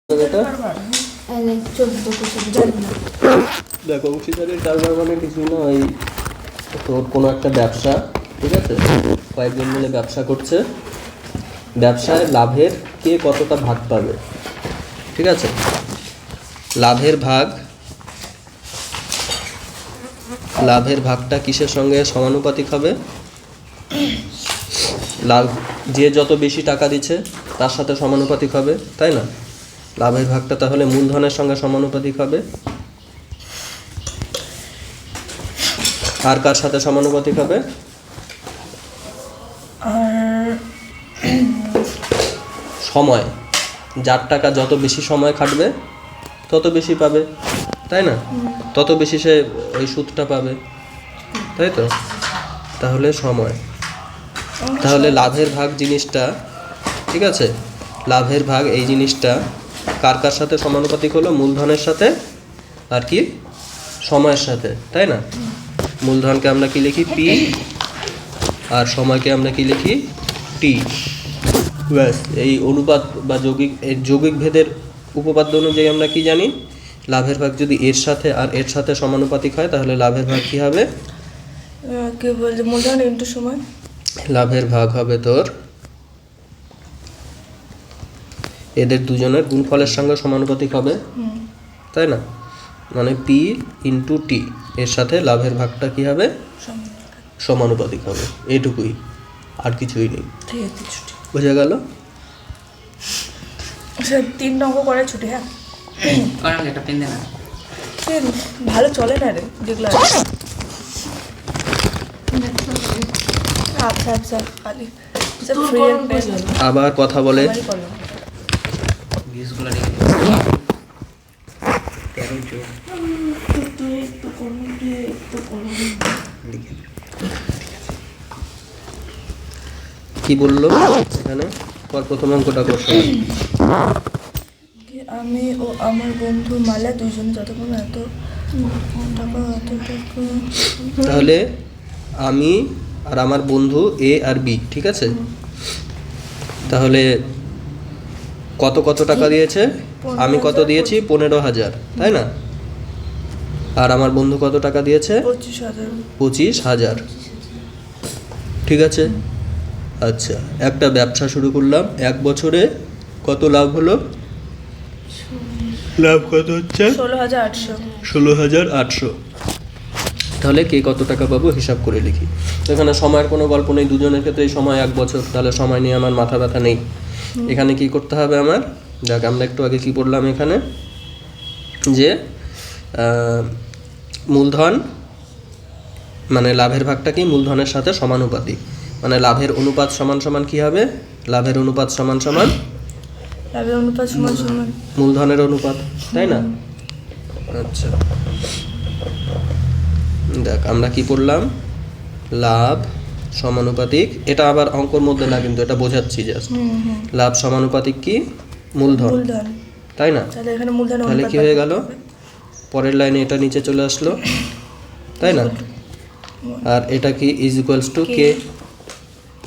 এটা দেখো অংশীদারের কারবার মানে কিছু না, ওই তোর কোনো একটা ব্যবসা, ঠিক আছে, কয়েকজন মিলে ব্যবসা করছে, ব্যবসায় লাভের কে কতটা ভাগ পাবে, ঠিক আছে। লাভের ভাগটা কিসের সঙ্গে সমানুপাতিক হবে? লাভ যে যত বেশি টাকা দিচ্ছে তার সাথে সমানুপাতিক হবে, তাই না? লাভের ভাগটা তাহলে মূলধনের সঙ্গে সমানুপাতিক হবে। আর কার সাথে সমানুপাতিক হবে? সময়। যার টাকা যত বেশি সময় খাটবে তত বেশি পাবে, তাই না? তত বেশি সে ওই সুদটা পাবে, তাই তো? তাহলে সময়। তাহলে লাভের ভাগ জিনিসটা, ঠিক আছে, লাভের ভাগ এই জিনিসটা কার কার সাথে সমানুপাতিক হলো? মূলধনের সাথে আর কি সময়ের সাথে, তাই না? মূলধনকে আমরা কি লিখি? পি, আর সময়কে আমরা কি লিখি? টি। ব্যাস, এই অনুপাত বা যৌগিক ভেদের উপপাদ্য অনুযায়ী আমরা কি জানি? লাভের ভাগ যদি এর সাথে আর এর সাথে সমানুপাতিক হয় তাহলে লাভের ভাগ কি হবে? কি বলছে? মূলধন ইনটু সময়। লাভের ভাগ হবে তোর এদের দুজনের গুণফলের সঙ্গে সমানুপাতিক হবে, তাই না? মানে পি ইন্টু টি, এর সাথে লাভের ভাগটা কি হবে? সমানুপাতিক হবে। এইটুকুই, আর কিছুই নেই। বোঝা গেল? স্যার 3 অঙ্ক করে ছুটি। হ্যাঁ, একটা পেন দেন। পেন ভালো চলে না রে, দেখলাম। আচ্ছা আচ্ছা, খালি স্যার ফ্রি পেন। আবার কথা বলে ভিউজগুলো দেখে কি বললো এখানে? প্রথম অঙ্কটা করছে, আমি ও আমার বন্ধু মালা দুজন যতক্ষণ এত টাকা তাহলে আমি আর আমার বন্ধু এ আর বি, ঠিক আছে। তাহলে কত কত টাকা দিয়েছে? আমি কত দিয়েছি? 15,000, তাই না? আর আমার বন্ধু কত টাকা দিয়েছে? 25,000। 25,000, ঠিক আছে। আচ্ছা, একটা ব্যবসা শুরু করলাম, 1 বছরে কত লাভ হলো? লাভ কত হচ্ছে? 16,800। 16,800। তাহলে কে কত টাকা পাবো হিসাব করে লিখি। তো এখানে সময়ের কোনো গল্প নেই, দুজনের ক্ষেত্রেই সময় 1 বছর, তাহলে সময় নিয়ে আমার মাথা ব্যথা নেই। এখানে কি করতে হবে আমার? দেখ, আমরা একটু আগে কি পড়লাম এখানে, যে মূলধন মানে লাভের ভাগটা কি মূলধনের সাথে সমানুপাতিক, মানে লাভের অনুপাত সমান সমান কি হবে? লাভের অনুপাত সমান সমান লাভের অনুপাত সমান সমান মূলধনের অনুপাত, তাই না? আচ্ছা, দেখ আমরা কি পড়লাম? লাভ সমানুপাতিক, এটা আবার অঙ্কর মধ্যে না কিন্তু, এটা বোঝাচ্ছি জাস্ট। লাভ সমানুপাতিক কি? মূলধন, তাই না? তাহলে এখানে মূলধন তাহলে কি হয়ে গেল? পরের লাইনে এটা নিচে চলে আসলো, তাই না? আর এটা কি ইজ ইকুয়ালস টু কে,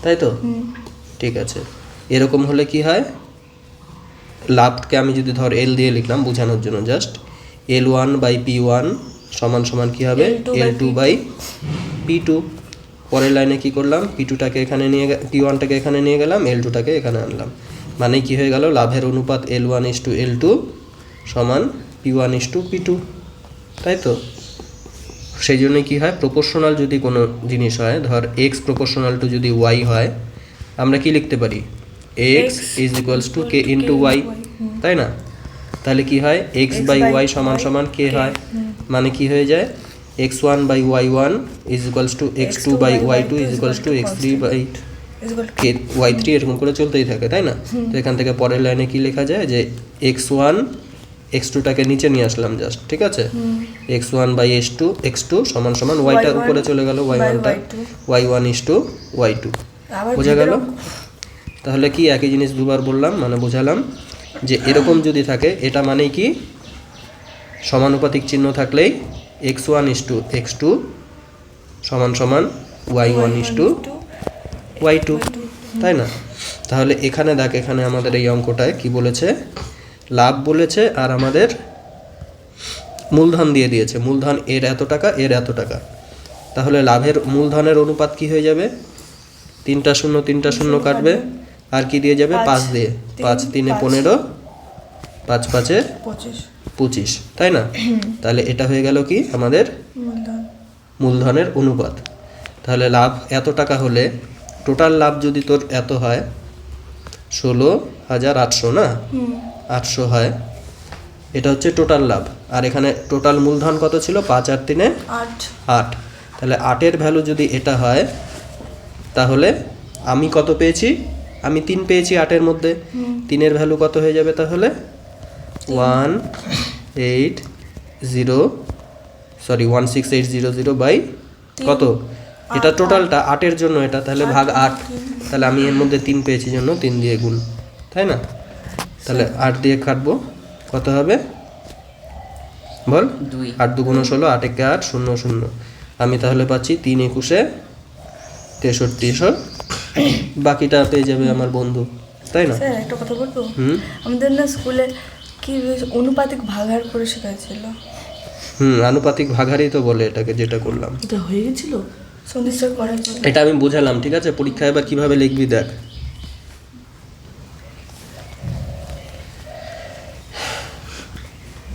তাই তো? ঠিক আছে। এরকম হলে কি হয়? লাভকে আমি যদি ধর এল দিয়ে লিখলাম বোঝানোর জন্য, জাস্ট L1/P1 সমান সমান কি হবে? L2/P2। পরের লাইনে কি করলাম? P2টাকে এখানে নিয়ে P1টাকে এখানে নিয়ে গেলাম, L2টাকে এখানে আনলাম, মানে কি হয়ে গেল? লাভের অনুপাত L1:L2 সমান P1:P2, তাই তো? সেই জন্য কি হয়? প্রপোর্শনাল যদি কোনো জিনিস হয়, ধর x প্রপোর্শনাল টু যদি y হয়, আমরা কি লিখতে পারি? x is equals to k into y, তাই না? তাহলে কি হয়? x/y সমান সমান k হয়, মানে কি হয়ে যায়? x1/y1 is equals to x2/y2 is equals to x3/y3, এরকম করে চলতেই থাকে, তাই না? তো এখান থেকে পরের লাইনে কি লেখা যায়? যে x1 x2টাকে নিচে নিয়ে আসলাম জাস্ট, ঠিক আছে। x1/x2 সমান সমান y-টা উপরে চলে গেল, y1টা y1:y2, বোঝা গেল? তাহলে কি একই জিনিস দুবার বললাম, মানে বোঝালাম যে এরকম যদি থাকে, এটা মানে কি সমানুপাতিক চিহ্ন থাকলেই x1:x2 সমান সমান y1:y2, তাই না? তাহলে এখানে দেখ, এখানে আমাদের এই অঙ্কটায় কি বলেছে? লাভ বলেছে আর আমাদের মূলধন দিয়ে দিয়েছে, মূলধন এর এত টাকা, এর এত টাকা। তাহলে লাভের মূলধনের অনুপাত কি হয়ে যাবে? 3টা শূন্য 3টা শূন্য কাটবে, আর কি দিয়ে যাবে? 5 দিয়ে। 5 3 15, 5 5 25, তাই না? তাহলে এটা হয়ে গেল কি আমাদের মূলধনের অনুপাত। তাহলে লাভ এত টাকা হলে টোটাল লাভ যদি তোর এত হয় 16,800 না, 800 হয়, এটা হচ্ছে টোটাল লাভ। আর এখানে টোটাল মূলধন কত ছিল? 5 আর 3 8। তাহলে 8-এর ভ্যালু যদি এটা হয়, তাহলে আমি কত পেয়েছি? আমি 3 পেয়েছি 8-এর মধ্যে। 3-এর ভ্যালু কত হয়ে যাবে তাহলে? 16800 বাই কত? এটা টোটালটা 8-এর জন্য এটা, তাহলে ভাগ 8। তাহলে আমি এর মধ্যে 3 পেয়েছি জন্য 3 দিয়ে গুণ, তাই না? তাহলে 8 দিয়ে কাটবো, কত হবে বল? 8 2 16, 8 1 8 0 0। আমি তাহলে পাচ্ছি 3 21 6300। বাকিটা পেয়ে যাবে আমার বন্ধু, তাই না? স্যার একটা কথা বলবো? আমাদের না স্কুলে কি অনুপাতিক ভাগাহার করে শেখাচ্ছিল। আনুপাতিক ভাগাহারই তো বলে এটাকে, যেটা করলাম। এটা হয়ে গেছিল সন্দীপ স্যার করার জন্য। এটা আমি বোঝালাম, ঠিক আছে? পরীক্ষায় এবার কিভাবে লিখবি দেখ।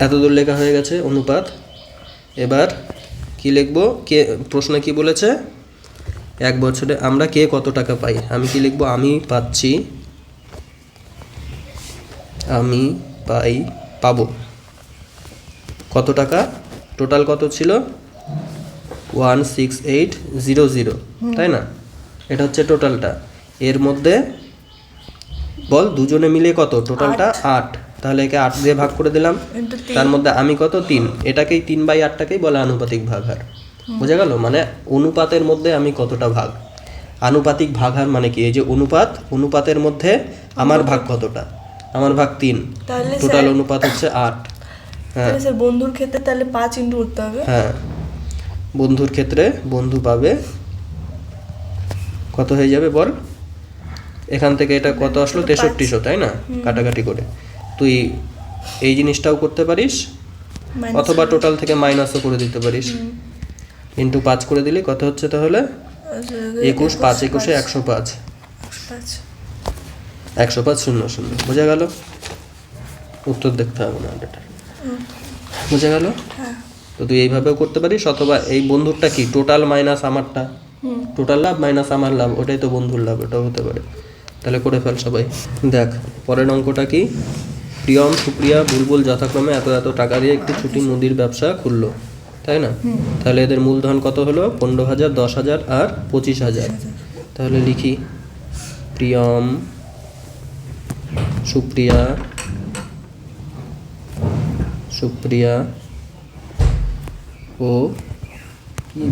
এতদূর লেখা হয়ে গেছে অনুপাত। এবার কি লিখবো? কে প্রশ্নে কি বলেছে? 1 বছরে আমরা কে কত টাকা পাই। আমি কি লিখবো? আমি পাবো কত টাকা? টোটাল কত ছিল? 16800, তাই না? এটা হচ্ছে টোটালটা। এর মধ্যে বল দুজনে মিলে কত? টোটালটা 8। তাহলে একে 8 দিয়ে ভাগ করে দিলাম। তার মধ্যে আমি কত? 3। এটাকেই 3/8টাকেই বলে আনুপাতিক ভাগহার। বোঝা গেল? মানে অনুপাতের মধ্যে আমি কতটা ভাগ। আনুপাতিক ভাগহার মানে কি? এই যে অনুপাতের মধ্যে আমার ভাগ কতটা? আমার ভাগ 3। টোটাল অনুপাত হচ্ছে 8। হ্যাঁ স্যার, বন্ধুর ক্ষেত্রে তাহলে 5 ইনটু করতে হবে। হ্যাঁ, বন্ধুর ক্ষেত্রে বন্ধু পাবে কত হয়ে যাবে বল? এখান থেকে এটা কত আসলো? 6300, তাই না? কাটাকাটি করে তুই এই জিনিসটাও করতে পারিস, অথবা টোটাল থেকে মাইনাসও করে দিতে পারিস। ইন্টু 5 করে দিলে কত হচ্ছে তাহলে? 21 5 21 105। 105 0 0। বোঝা গেল? উত্তর দেখতে হবে না এটা। বোঝা গেল? তো তুই এইভাবেও করতে পারিস, অথবা এই বন্ধুরটা কি? টোটাল মাইনাস আমারটা, টোটাল লাভ মাইনাস আমার লাভ, ওটাই তো বন্ধুর লাভ, ওটাও হতে পারে। তাহলে করে ফেল সবাই। দেখ পরের অঙ্কটা কি? প্রিয়ম সুপ্রিয়া বুলবুল যথাক্রমে এত এত টাকা দিয়ে একটি ছোটি মুদির ব্যবসা খুললো, তাই না? তাহলে এদের মূলধন কত হলো? 15,000 10,000 আর 25,000। তাহলে লিখি প্রিয়ম সুপ্রিয়া ও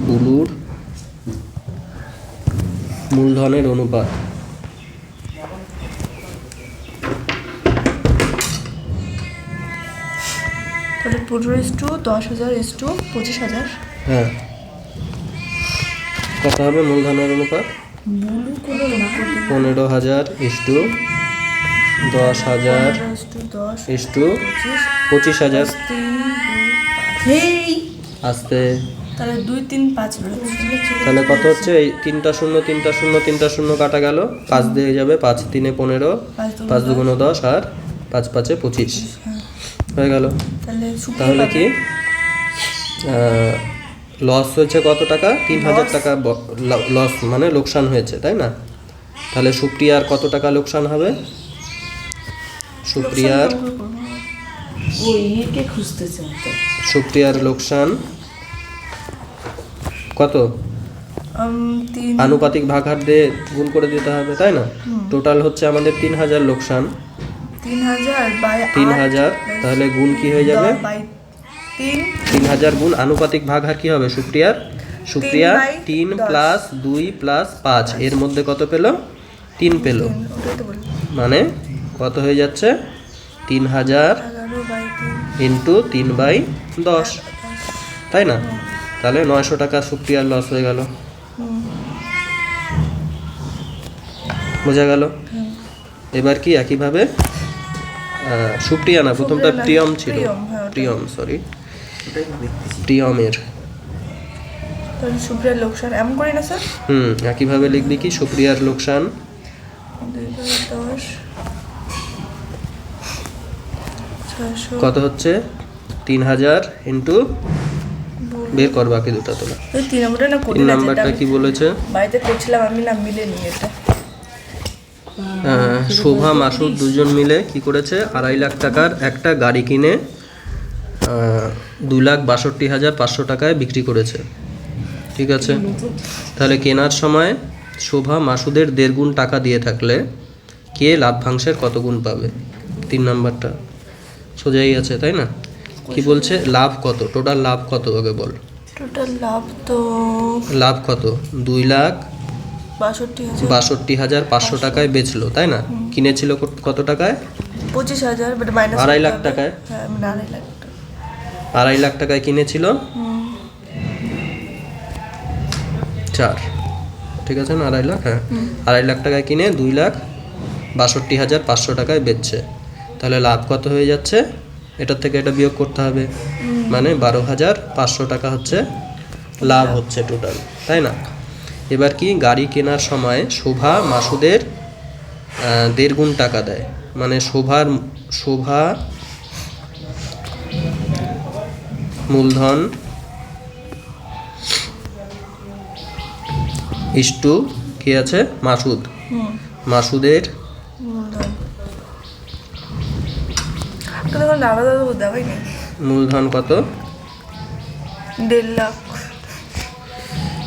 বুলুর মূলধনের অনুপাত। তাহলে 15:10,000 25,000। হ্যাঁ, কত হবে মূলধনের অনুপাত? 15,000 ইস্টু 10,000 ইস্টু 25,000। আসতে তাহলে 2 3 5 তাহলে কত হচ্ছে? এই 3টা শূন্য 3টা শূন্য 3টা শূন্য কাটা গেল, 5 দিয়ে যাবে। 5 3 15, 5 2 10 আর 5 5 25 হয়ে গেল। তাহলে কি লস হয়েছে কত টাকা? 3,000 টাকা লস, মানে লোকসান হয়েছে, তাই না? তাহলে সুপ্রিয়ার কত টাকা লোকসান হবে? সুপ্রিয়ার লোকসান কত? আনুপাতিক ভাগহার দিয়ে গুণ করে দিতে হবে, তাই না? টোটাল হচ্ছে আমাদের 3,000 লোকসান। 3,000 তাহলে গুণ কি হয়ে যাবে? 3,000 গুণ আনুপাতিক ভাগহার কি হবে? সুপ্রিয়া 3 প্লাস 2 প্লাস 5, এর মধ্যে কত পেল? 3 পেল। মানে কত হয়ে যাচ্ছে? 3,000 ইন্টু 3/10, তাই না? তাহলে 900 টাকা সুপ্রিয়ার লস হয়ে গেল। বোঝা গেল? এবার কি একইভাবে সুপ্রিয়া না, প্রথমটা সুপ্রিয়া না, প্রিয়ম ছিল। প্রিয়ম, হ্যাঁ, ওটাই। প্রিয়ম, সরি, ওটাই তো দেখতেছি। প্রিয়মের। তাহলে সুপ্রিয়ার লোকসান এমন করি না স্যার। একইভাবে লিখবি কি সুপ্রিয়ার লোকসান 2,10 600 কত হচ্ছে 3,000 ইন্টু বের কর বাকি দুটো তোলা। এই 3 নম্বরটা না 3 কঠিন আছে, নাম্বারটা এটা কি বলেছে? বাড়িতে করছিলাম আমি, না মিলেনি এটা। শোভা মাসুদ দুজন মিলে কি করেছে 2.5 লাখ টাকার একটা গাড়ি কিনে 2,62,500 টাকায় বিক্রি করেছে। ঠিক আছে, তাহলে কেনার সময় শোভা মাসুদের 1.5 গুণ টাকা দিয়ে থাকলে কে লাভ্যাংশের কত গুণ পাবে? 3 নাম্বারটা সোজাই আছে, তাই না? কি বলছে লাভ কত, টোটাল লাভ কত আগে বল। টোটাল লাভ তো লাভ কত? 62,000 2,62,500 টাকায় বেচলো, তাই না? কিনেছিল কত টাকায়? 25,000, বাট মাইনাস 2.5 লাখ টাকায়। হ্যাঁ, 2.5 লাখ টাকা। 2.5 লাখ টাকায় কিনেছিল 4, ঠিক আছে না? 2.5 লাখ, হ্যাঁ, 2.5 লাখ টাকায় কিনে 2,62,500 টাকায় বেচছে। তাহলে লাভ কত হয়ে যাচ্ছে? এটার থেকে এটা বিয়োগ করতে হবে, মানে 12,500 টাকা হচ্ছে লাভ হচ্ছে টোটাল, তাই না? এবার কি গাড়ি কেনার সময় শোভা মাসুদের 1.5 গুণ টাকা দেয়, মানে শোভা মূলধন ইস্টু কি আছে মাসুদ, মাসুদের মূলধন কিন্তু এখন আলাদা আলাদা দেওয়াই নেই। মূলধন কত? 1.5 লাখ।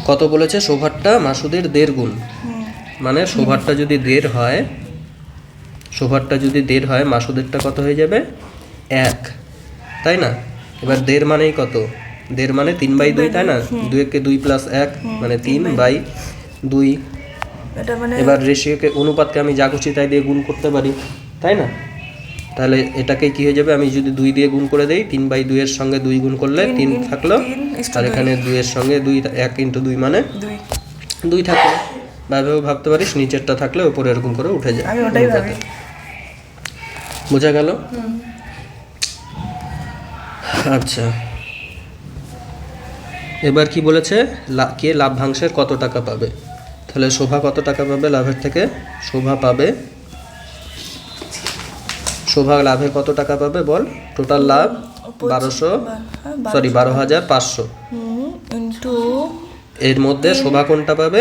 কত বলেছে? শোভারটা মাসুদের 1.5 গুণ, মানে শোভারটা যদি 1.5 হয়, শোভারটা যদি 1.5 হয়, মাসুদেরটা কত হয়ে যাবে? 1, তাই না? এবার 1.5 মানেই কত? 1.5 মানে 3/2, তাই না? 2 কে 2 প্লাস 1 মানে 3/2। এটা মানে এবার রেশিওকে, অনুপাতকে আমি যা খুশি তাই দিয়ে গুণ করতে পারি, তাই না? তাহলে এটাকে কি হয়ে যাবে? আমি যদি 2 দিয়ে গুণ করে দেই, 3/2 এর সঙ্গে 2 গুণ করলে 3 থাকলো, 3 আর এখানে 2 এর সঙ্গে 2, 1 ইন্টু 2 মানে 2 থাকলো। ভাবেও ভাবতে পারিস, নিচেরটা থাকলে উপরে এরকম করে উঠে যায়। আমি ওটাই ভাবি। বোঝা গেল? আচ্ছা, এবার কি বলেছে কে লাভ্যাংশের কত টাকা পাবে? তাহলে শোভা কত টাকা পাবে লাভের থেকে? শোভা লাভের কত টাকা পাবে বল? টোটাল লাভ 12,500, ইন্টু এর মধ্যে শোভা কোনটা পাবে?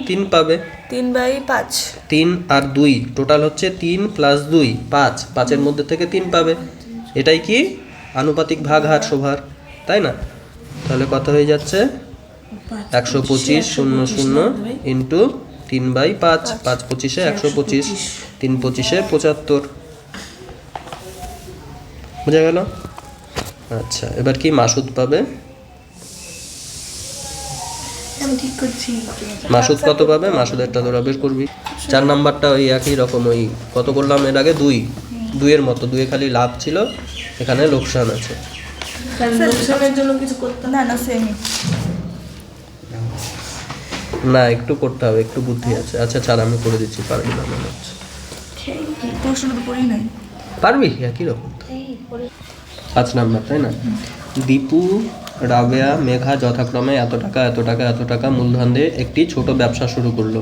3 পাবে। 3/5। 3 আর 2 টোটাল হচ্ছে 3 প্লাস 2 5, 5-এর মধ্যে থেকে 3 পাবে। এটাই কি আনুপাতিক ভাগ হার শোভার, তাই না? তাহলে কত হয়ে যাচ্ছে? 125,000 ইন্টু 3/5, 5 25-এ 125, 3 25-এ 75। বোঝা গেল? আচ্ছা, এবার কি মাসুদ পাবে? আমি ঠিক করছি। মাসুদ কত পাবে? মাসুদেরটা তোরা বের করবি। 4 নাম্বারটা ওই একই রকম, ওই কত করলাম এর আগে? 2 এর মতো, 2 খালি লাভ ছিল, এখানে লোকসান আছে। লোকসানের জন্য কিছু করতে না, না সেমই। না, একটু করতে হবে, একটু বুদ্ধি আছে। আচ্ছা ছাড়, আমি করে দিচ্ছি, পারবি না মনে হচ্ছে। প্রশ্নটা তো পড়ি নাই। পারবি, একই রকম। 5 নাম্বার, তাই না? দীপু, রাবেয়া, মেঘা যথাক্রমে এত টাকা মূলধন দিয়ে একটি ছোট ব্যবসা শুরু করলো।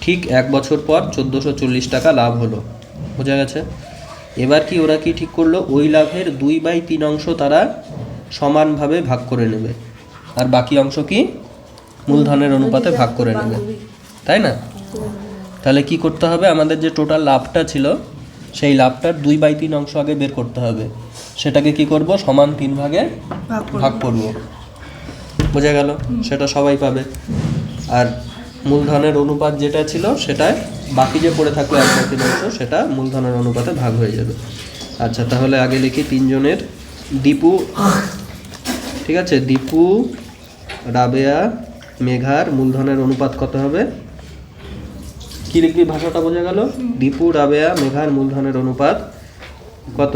ঠিক 1 বছর পর 1440 টাকা লাভ হলো। বোঝা গেছে? এবার কি ওরা কি ঠিক করলো? ওই লাভের 2/3 অংশ তারা সমানভাবে ভাগ করে নেবে, আর বাকি অংশ কি মূলধনের অনুপাতে ভাগ করে নেবে, তাই না? তাহলে কি করতে হবে? আমাদের যে টোটাল লাভটা ছিল, সেই লাভটার 2/3 অংশ আগে বের করতে হবে। সেটাকে কি করব? সমান 3 ভাগে ভাগ করব। বোঝা গেল? সেটা সবাই পাবে। আর মূলধনের অনুপাত যেটা ছিল, সেটায় বাকি যে পড়ে থাকলো 1/3 অংশ, সেটা মূলধনের অনুপাতে ভাগ হয়ে যাবে। আচ্ছা, তাহলে আগে লিখি 3 জনের। দীপু, ঠিক আছে, দীপু, রাবেয়া, মেঘার মূলধনের অনুপাত কত হবে? কি লিখবি? ভাষাটা বোঝা গেল? দীপু, রাবেয়া, মেঘার মূলধনের অনুপাত কত?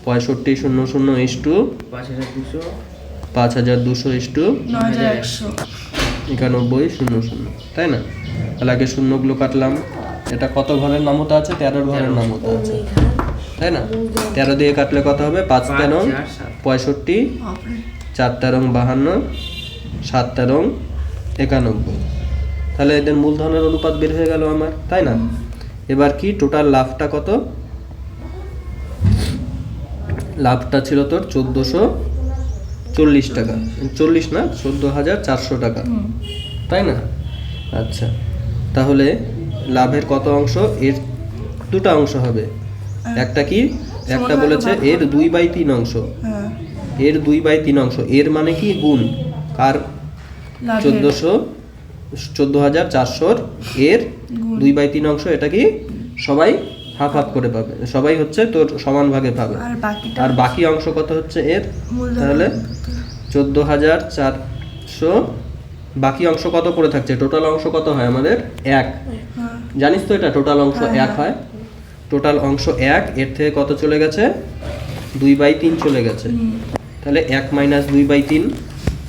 65,000 ইস্টু 5,200 ইস্টু 9,100। 91,000, তাই না? তাহলে আগে শূন্যগুলো কাটলাম। এটা কত ঘরের নামতা আছে? 13 ঘরের নামতা আছে। তাই না? 13 দিয়ে কাটলে কত হবে? 5 তেরং 4, 7 65, 4 তেরং 52, 7 তেরং 91। তাহলে এদের মূলধনের অনুপাত বের হয়ে গেল আমার, তাই না? এবার কি টোটাল লাভটা কত? লাভটা ছিল তোর 1440 টাকা, 40 না 14,400 টাকা, তাই না? আচ্ছা, তাহলে লাভের কত অংশ? এর দুটো অংশ হবে। একটা কি? একটা বলেছে এর 2/3 অংশ। হ্যাঁ এর 2/3 অংশ, এর মানে কি? গুণ কার? লাভের 14,400 এর 2/3 অংশ। এটা কি সবাই হাফ হাফ করে পাবে, সবাই হচ্ছে তোর সমান ভাগে পাবে। আর বাকিটা আর বাকি অংশ কত হচ্ছে এর? মূলধন। তাহলে 14,400 বাকি অংশ কত পড়ে থাকছে? টোটাল অংশ কত হয় আমাদের? 1। হ্যাঁ জানিস তো এটা টোটাল অংশ 1 হয়। টোটাল অংশ 1, এর থেকে কত চলে গেছে? 2/3 চলে গেছে। তাহলে 1 - 2/3,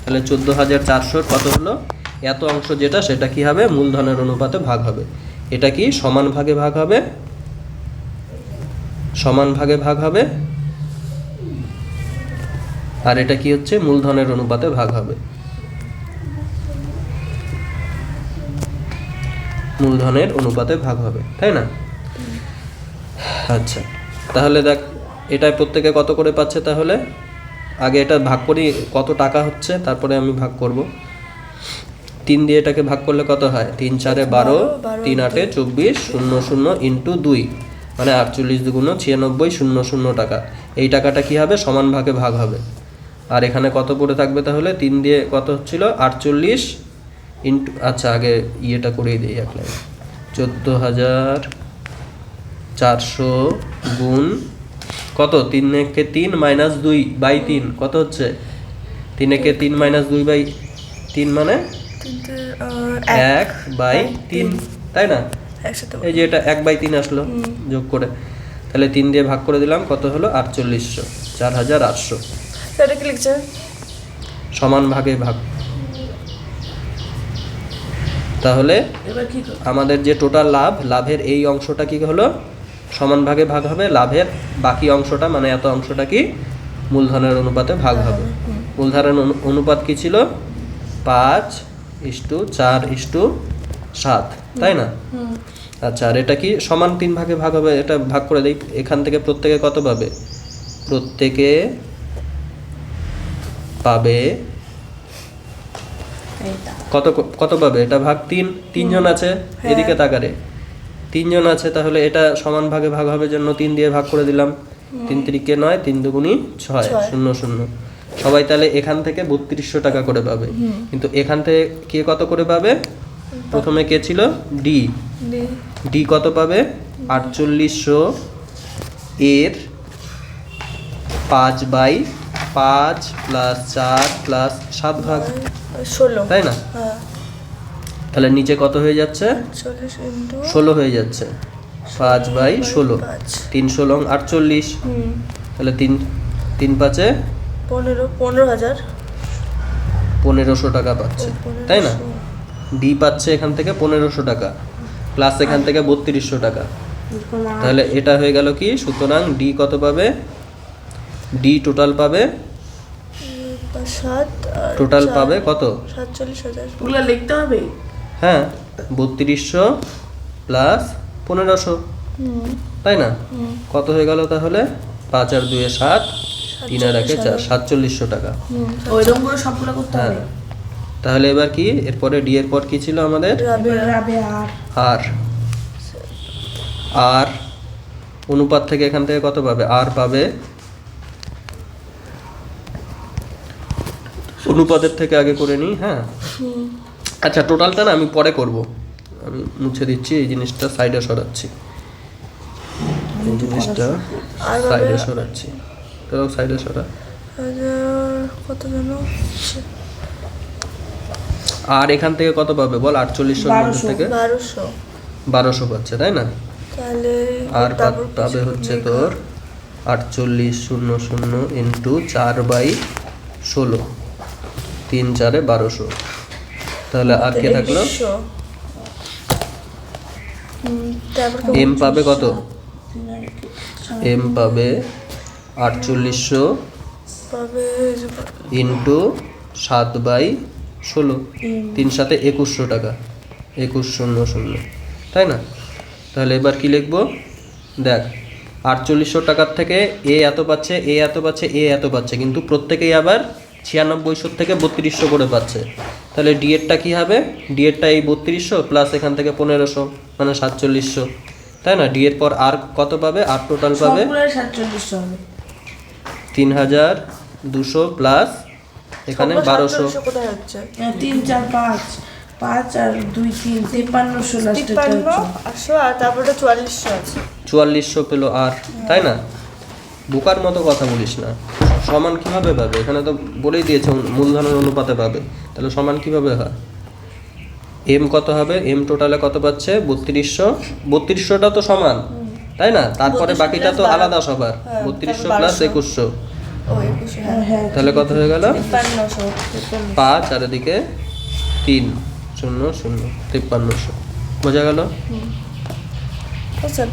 তাহলে 14,400 কত হলো? এত অংশ যেটা, সেটা কি হবে? মূলধনের অনুপাতে ভাগ হবে। এটা কি সমান ভাগে ভাগ হবে? সমান ভাগে ভাগ হবে। আর এটা কি হচ্ছে? মূলধনের অনুপাতে ভাগ হবে। মূলধনের অনুপাতে ভাগ হবে, তাই না? আচ্ছা, তাহলে দেখ এটাই প্রত্যেকে কত করে পাচ্ছে। তাহলে আগে এটা ভাগ করি কত টাকা হচ্ছে, তারপরে আমি ভাগ করব। 3 দিয়ে এটাকে ভাগ করলে কত হয়? 3 × 4 = 12, 3 × 8 = 24, 00 × 2 মানে 48 × 2 = 96, 00 টাকা। এই টাকাটা কি হবে? সমান ভাগে ভাগ হবে। আর এখানে কত পড়ে থাকবে তাহলে? 3 দিয়ে কত হচ্ছিল? 48 ইন্টু, আচ্ছা আগে ইয়েটা করেই দিই এক লাইন। 14,400 গুণ কত? 3 একে 3 - 2/3 কত হচ্ছে? 3 একে 3 - 2/3 মানে 1/3, তাই না? একসাথে এই যে এটা 1/3 আসলো যোগ করে। তাহলে 3 দিয়ে ভাগ করে দিলাম, কত হলো? 4800, 4,800। সেটা কি লিখছে? সমান ভাগে ভাগ। তাহলে এবার কি করব? আমাদের যে টোটাল লাভ, লাভের এই অংশটা কি হলো? সমান ভাগে ভাগ হবে। লাভের বাকি অংশটা মানে এত অংশটা কি? মূলধনের অনুপাতে ভাগ হবে। মূলধনের অনুপাত কি ছিল? 5:4:7, তাই না? আচ্ছা, আর এটা কি সমান 3 ভাগে ভাগ হবে। এটা ভাগ করে দিই। এখান থেকে প্রত্যেকে কত পাবে? প্রত্যেকে পাবে এইটা কত কত পাবে? এটা ভাগ 3, 3 জন আছে এদিকে তাকারে, 3 জন আছে। তাহলে এটা সমান ভাগে ভাগ হবে জন্য 3 দিয়ে ভাগ করে দিলাম। 3 × 3 = 9, 3 × 2 = 6, 00। সবাই তাহলে এখান থেকে 3200 টাকা করে পাবে। কিন্তু এখান থেকে কে কত করে পাবে? প্রথমে কে ছিল? ডি। ডি কত পাবে? 4800 এর 5/5 + 4 + 7 ভাগ, 16 তাই না? হ্যাঁ তাহলে নিচে কত হয়ে যাচ্ছে? 40 ইন্টু 16 হয়ে যাচ্ছে। 5/16, 3 × 16 = 48। তাহলে 3 5 15,000 1500 টাকা পাচ্ছে, তাই না? ডি পাচ্ছে এখান থেকে 1500 টাকা, প্লাস এখান থেকে 3200 টাকা। তাহলে এটা হয়ে গেল কি? সুতরাং ডি কত পাবে? ডি টোটাল পাবে, 7 টোটাল পাবে কত? 47,000 ওগুলো লিখতে হবে। হ্যাঁ, 3200 প্লাস 1500, তাই না? কত হয়ে গেল তাহলে? 5 আর 2 = 7, 3 আর 1 = 4, 4700 টাকা। ওইরকম করে সবগুলো করতে হ্যাঁ, হবে। তাহলে এবার কি? এরপরে ডি এর পর কি ছিল আমাদের? রাবে আর আর। আর অনুপাত থেকে এখান থেকে কত পাবে? আর পাবে। অনুপাতের থেকে আগে করে নিই। হ্যাঁ, আচ্ছা, টোটালটা না আমি পরে করব। আমি মুছে দিচ্ছি, এই জিনিসটা সাইডে সরাচ্ছি। এই জিনিসটা সাইডে সরাচ্ছি। তো সাইডে সরা। কত জানো? আর এখান থেকে কত পাবে বল? 4800 এর মধ্যে থেকে 1200 1200 পাচ্ছে, তাই না? তাহলে আর পাবে হচ্ছে তোর 4800 ইন্টু 4/16, 3 × 4 = 1200। তাহলে আর কে থাকলো? তারপর এম পাবে কত? এম পাবে 4800 পাবে ইন্টু 7/16, 3 সাথে 2100 টাকা, 2100, তাই না? তাহলে এবার কি লিখবো? দেখ 4800 টাকার থেকে এ এত পাচ্ছে, এ এত পাচ্ছে, এ এত পাচ্ছে, কিন্তু প্রত্যেকেই আবার 9600 থেকে 3200 করে পাচ্ছে। তাহলে ডি এরটা কী হবে? ডি এরটা এই 3200 প্লাস এখান থেকে 1500 মানে 4700, তাই না? ডি এর পর আর কত পাবে? আর টোটাল পাবে সবগুলোর 4700 হবে। 3200 প্লাস এখানে 1200, কোথায় হচ্ছে? 3 4 5 5 আর 2 3 5300 লাস্টে 53 আর তারপরে 4400 আছে। 4400 পেলো আর, তাই না? বোকার মতো কথা বলিস না। সমান কিভাবে পাবে? এখানে তো বলেই দিয়েছে মূলধনের অনুপাতে পাবে, তাহলে সমান কিভাবে হয়? এম কত হবে? এম টোটালে কত পাচ্ছে? 3200, 3200টা তো সমান, তাই না? তারপরে 3200 বাকিটা তো plus আলাদা সবার, হ্যাঁ, 3200 তারপর প্লাস 1200 2100, ও 2100, হ্যাঁ হ্যাঁ তাহলে কত হয়ে গেল? 5300 5 আর এদিকে 3 0 0 5300, বোঝা গেল? আচ্ছা